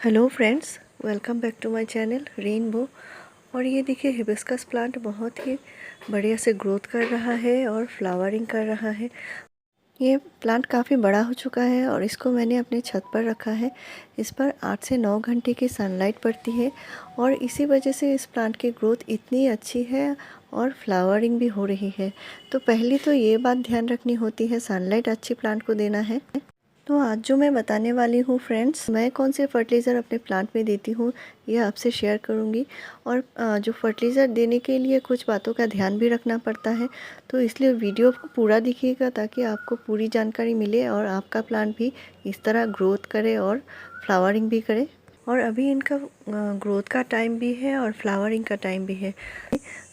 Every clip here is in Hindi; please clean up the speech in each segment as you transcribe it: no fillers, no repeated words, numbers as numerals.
Hello friends, welcome back to my channel Rainbow. और ये देखिए हिबिस्कस प्लांट बहुत ही बढ़िया से ग्रोथ कर रहा है और फ्लावरिंग कर रहा है। ये प्लांट काफ़ी बड़ा हो चुका है और इसको मैंने अपने छत पर रखा है। इस पर 8 से 9 घंटे की सनलाइट पड़ती है और इसी वजह से इस प्लांट की ग्रोथ इतनी अच्छी है और फ्लावरिंग भी हो रही है। तो पहली तो ये बात ध्यान रखनी होती है, सनलाइट अच्छी प्लांट को देना है। तो आज जो मैं बताने वाली हूँ फ्रेंड्स, मैं कौन से फर्टिलाइज़र अपने प्लांट में देती हूँ ये आपसे शेयर करूँगी। और जो फर्टिलाइज़र देने के लिए कुछ बातों का ध्यान भी रखना पड़ता है, तो इसलिए वीडियो को पूरा देखिएगा ताकि आपको पूरी जानकारी मिले और आपका प्लांट भी इस तरह ग्रोथ करे और फ्लावरिंग भी करे। और अभी इनका ग्रोथ का टाइम भी है और फ्लावरिंग का टाइम भी है।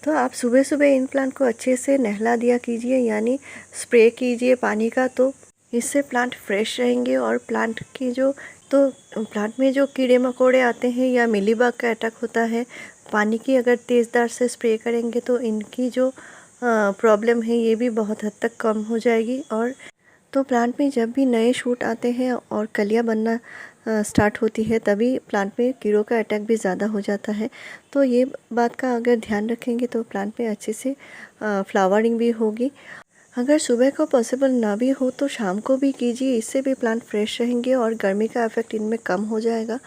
तो आप सुबह सुबह इन प्लांट को अच्छे से नहला दिया कीजिए, यानी स्प्रे कीजिए पानी का, तो इससे प्लांट फ्रेश रहेंगे। और प्लांट में जो कीड़े मकोड़े आते हैं या मिलीबग का अटैक होता है, पानी की अगर तेज़दार से स्प्रे करेंगे तो इनकी जो प्रॉब्लम है ये भी बहुत हद तक कम हो जाएगी। और तो प्लांट में जब भी नए शूट आते हैं और कलियां बनना स्टार्ट होती है, तभी प्लांट में कीड़ों का अटैक भी ज़्यादा हो जाता है। तो ये बात का अगर ध्यान रखेंगे तो प्लांट में अच्छे से फ्लावरिंग भी होगी। अगर सुबह को पॉसिबल ना भी हो तो शाम को भी कीजिए, इससे भी प्लांट फ्रेश रहेंगे और गर्मी का इफेक्ट इनमें कम हो जाएगा।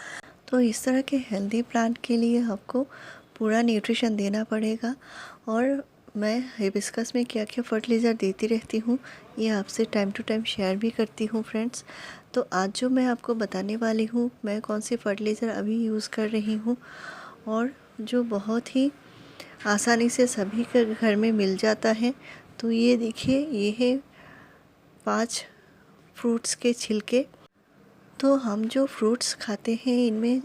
तो इस तरह के हेल्दी प्लांट के लिए आपको पूरा न्यूट्रिशन देना पड़ेगा। और मैं हिबिस्कस में क्या क्या फर्टिलाइज़र देती रहती हूँ ये आपसे टाइम टू टाइम शेयर भी करती हूँ फ्रेंड्स। तो आज जो मैं आपको बताने वाली हूँ मैं कौन से फर्टिलाइज़र अभी यूज़ कर रही हूँ और जो बहुत ही आसानी से सभी के घर में मिल जाता है। तो ये देखिए, ये है 5 फ्रूट्स के छिलके। तो हम जो फ्रूट्स खाते हैं इनमें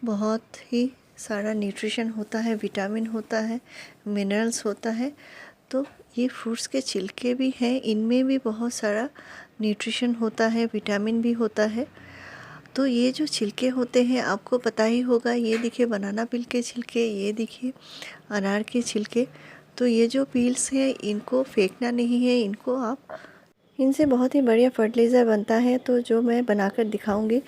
बहुत ही सारा न्यूट्रिशन होता है, विटामिन होता है, मिनरल्स होता है। तो ये फ्रूट्स के छिलके भी हैं, इनमें भी बहुत सारा न्यूट्रिशन होता है, विटामिन भी होता है। तो ये जो छिलके होते हैं आपको पता ही होगा, ये देखिए बनाना पील के छिलके, ये देखिए अनार के छिलके। तो ये जो पील्स हैं इनको फेंकना नहीं है, इनसे बहुत ही बढ़िया फर्टिलाइज़र बनता है। तो जो मैं बनाकर दिखाऊंगी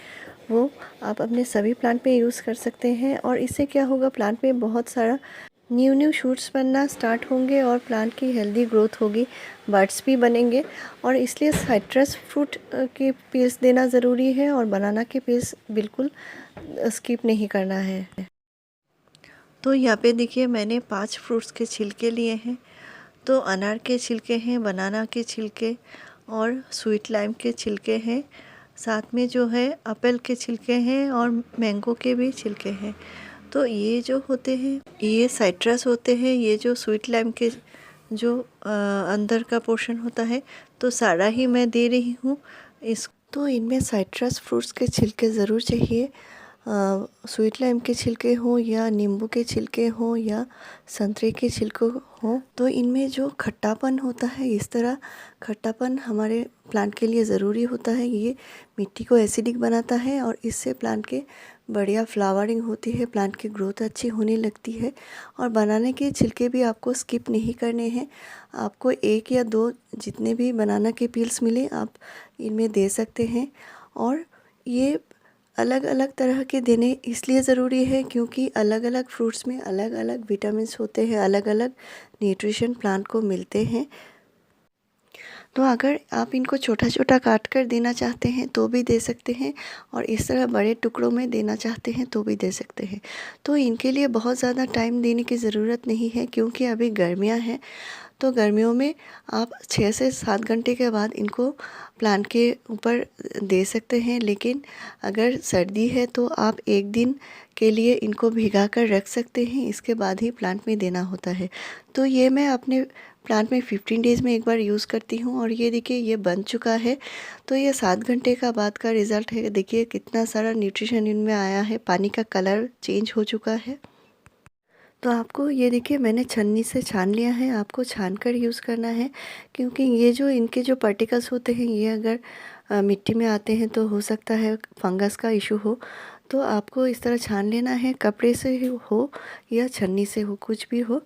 वो आप अपने सभी प्लांट पे यूज़ कर सकते हैं। और इससे क्या होगा, प्लांट में बहुत सारा न्यू शूट्स बनना स्टार्ट होंगे और प्लांट की हेल्दी ग्रोथ होगी, बड्स भी बनेंगे। और इसलिए साइट्रस फ्रूट के पील्स देना ज़रूरी है और बनाना के पील्स बिल्कुल स्किप नहीं करना है। तो यहाँ पे देखिए मैंने 5 फ्रूट्स के छिलके लिए हैं। तो अनार के छिलके हैं, बनाना के छिलके और स्वीट लाइम के छिलके हैं, साथ में जो है एप्पल के छिलके हैं और मैंगो के भी छिलके हैं। तो ये जो होते हैं ये साइट्रस होते हैं। ये जो स्वीट लाइम के जो अंदर का पोर्शन होता है तो सारा ही मैं दे रही हूँ इस। तो इनमें साइट्रस फ्रूट्स के छिलके ज़रूर चाहिए। स्वीट लाइम के छिलके हों या नींबू के छिलके हों या संतरे के छिलके हों, तो इनमें जो खट्टापन होता है, इस तरह खट्टापन हमारे प्लांट के लिए ज़रूरी होता है। ये मिट्टी को एसिडिक बनाता है और इससे प्लांट के बढ़िया फ्लावरिंग होती है, प्लांट की ग्रोथ अच्छी होने लगती है। और बनाने के छिलके भी आपको स्किप नहीं करने हैं। आपको 1 या 2 जितने भी बनाना के पील्स मिले आप इनमें दे सकते हैं। और ये अलग अलग तरह के देने इसलिए ज़रूरी है क्योंकि अलग अलग फ्रूट्स में अलग अलग विटामिन्स होते हैं, अलग अलग न्यूट्रिशन प्लांट को मिलते हैं। तो अगर आप इनको छोटा छोटा काट कर देना चाहते हैं तो भी दे सकते हैं, और इस तरह बड़े टुकड़ों में देना चाहते हैं तो भी दे सकते हैं। तो इनके लिए बहुत ज़्यादा टाइम देने की ज़रूरत नहीं है क्योंकि अभी गर्मियां हैं। तो गर्मियों में आप 6 से 7 घंटे के बाद इनको प्लांट के ऊपर दे सकते हैं। लेकिन अगर सर्दी है तो आप 1 दिन के लिए इनको भिगा कर रख सकते हैं, इसके बाद ही प्लांट में देना होता है। तो ये मैं अपने प्लांट में 15 डेज़ में एक बार यूज़ करती हूँ और ये देखिए ये बन चुका है। तो ये 7 घंटे का बाद का रिज़ल्ट है। देखिए कितना सारा न्यूट्रिशन इनमें आया है, पानी का कलर चेंज हो चुका है। तो आपको ये देखिए मैंने छन्नी से छान लिया है, आपको छान कर यूज़ करना है क्योंकि ये जो इनके जो पार्टिकल्स होते हैं ये अगर मिट्टी में आते हैं तो हो सकता है फंगस का इशू हो। तो आपको इस तरह छान लेना है, कपड़े से ही हो या छन्नी से हो, कुछ भी हो,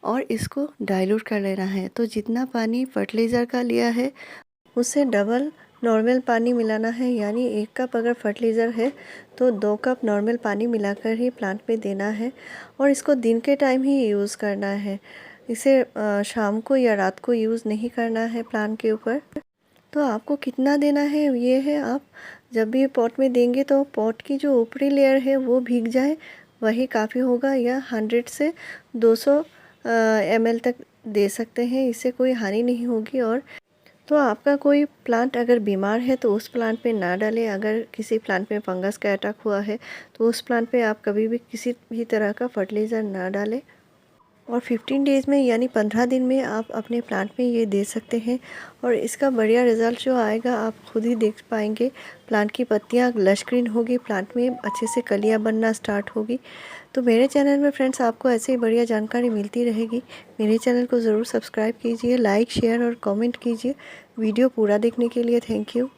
और इसको डाइल्यूट कर लेना है। तो जितना पानी फर्टिलाइज़र का लिया है उससे डबल नॉर्मल पानी मिलाना है, यानी 1 कप अगर फर्टिलाइज़र है तो 2 कप नॉर्मल पानी मिलाकर ही प्लांट में देना है और इसको दिन के टाइम ही यूज़ करना है। इसे शाम को या रात को यूज़ नहीं करना है प्लांट के ऊपर। तो आपको कितना देना है ये है, आप जब भी पॉट में देंगे तो पॉट की जो ऊपरी लेयर है वो भीग जाए वही काफ़ी होगा, या 100 से 200 ml तक दे सकते हैं, इससे कोई हानि नहीं होगी। और तो आपका कोई प्लांट अगर बीमार है तो उस प्लांट पे ना डालें। अगर किसी प्लांट में फंगस का अटैक हुआ है तो उस प्लांट पे आप कभी भी किसी भी तरह का फर्टिलाइज़र ना डालें। और 15 डेज़ में यानी 15 दिन में आप अपने प्लांट में ये दे सकते हैं और इसका बढ़िया रिज़ल्ट जो आएगा आप खुद ही देख पाएंगे। प्लांट की पत्तियां लश ग्रीन होगी, प्लांट में अच्छे से कलियां बनना स्टार्ट होगी। तो मेरे चैनल में फ्रेंड्स आपको ऐसे ही बढ़िया जानकारी मिलती रहेगी। मेरे चैनल को ज़रूर सब्सक्राइब कीजिए, लाइक शेयर और कमेंट कीजिए। वीडियो पूरा देखने के लिए थैंक यू।